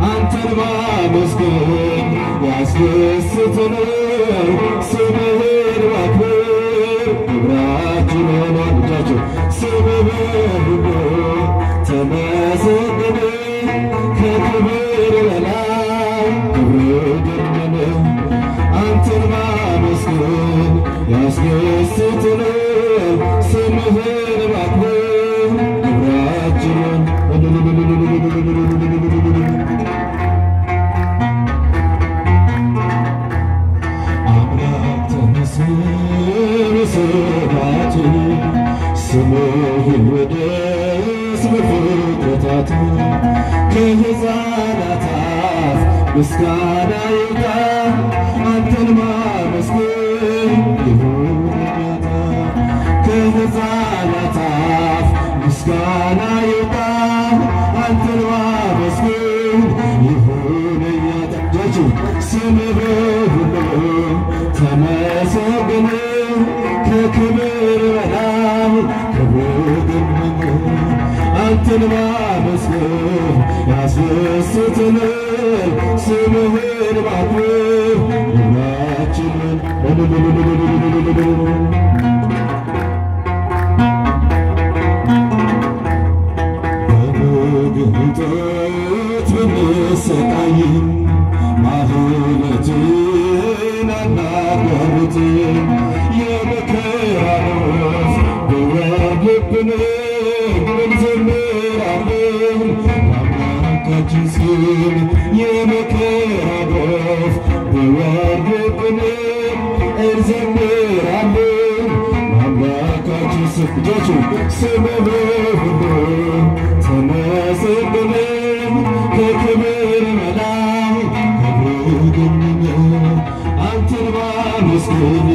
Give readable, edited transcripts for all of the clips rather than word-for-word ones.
አንተን ማመስገን ያስደስተናል። ስምህን ማክበር ክብራችን ሆኗል። እጃችሁ ስምህ ሁሉ ተመሰገነ ከክብር በላይ ክብር ገነነ። አንተን ማመስገን ያስደስተናል። ስምህን ማክበር ክብራችን አምላክ ተመስገን ስብሐት ስምህ ይወደስ በፍጥረታት ከሕፃናት አፍ ምስጋና ይውጣ አንተን ማመስገን ይሁን ጌታ። ከሕፃናት አፍ ምስጋና ይውጣ አንተን ማመስገን ይሁን ጌታ። እጃችሁ ስምህ ሁሉ ተመሰገነ ከክብር በላይ ክብር ገነነ። አንተን ማመስገን ያስደስተናል። ስምህን ማክበር ሁላችንን በግንጠት ብንሰቃይም ማህሌትን አናቋርጥም። የመከራ ወፍ ቢወርድብን እንዘምራለን አምላካችን ስም። የመከራ ወፍ ቢወርድብን እንዘምራለን አምላካችን ስም። እጃችሁ ስምህ ሁሉ ተመሰገነ ከክብር በላይ ክብር ገነነ። አንተን ማመስገን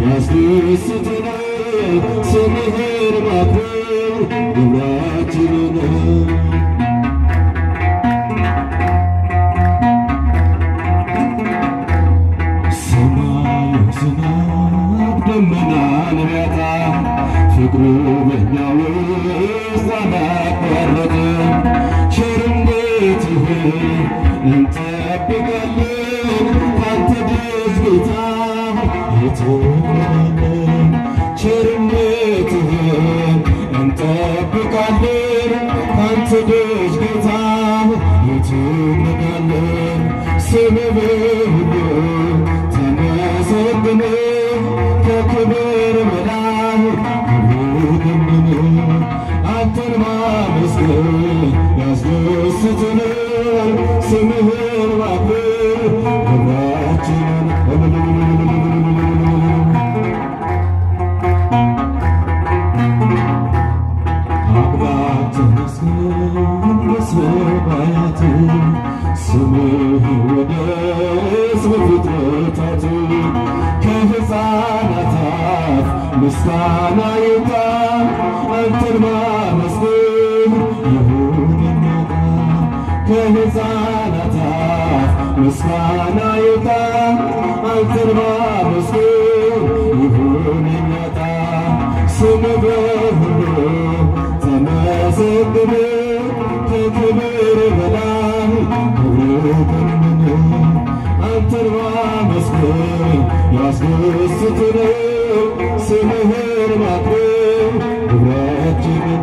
ያስደስተናል። ስምህን ማክበር ግብራችን ነው። ሰማዩ ዝናብ ደመናን ቢያጣ ፍቅሩ በእኛ ውስጥ አላቋረጠም። ቸርነትህን እንጠብቃለን ካንተ ደጅ ጌታ የተወደደን። ቸርነትህን እንጠብቃለን ካንተ ደጅ ጌታ የተወደደን። ስምህ ሁሉ ተመሰገነ ከክብር በላይ ክብር ገነነ። አንተን ማመስገን ያስደስተናል። ስምህን ማክበር ክብራችንን አምላክ ተመስገን በሰማያት ስምህ ይወደስ በፍጥረታት ከሕፃናት አፍ ምስጋና ይውጣ አንተን ማመስገን ይሁን ጌታ። ከሕፃናት አፍ ምስጋና ይውጣ አንተን ማመስገን ይሁን ጌታ። ስምህ ሁሉ ተመሰገነ ከክብር በላይ ክብር ገነነ። አንተን ማመስገን ያስደስተናል። ስምህን ማክበር ግብራችንን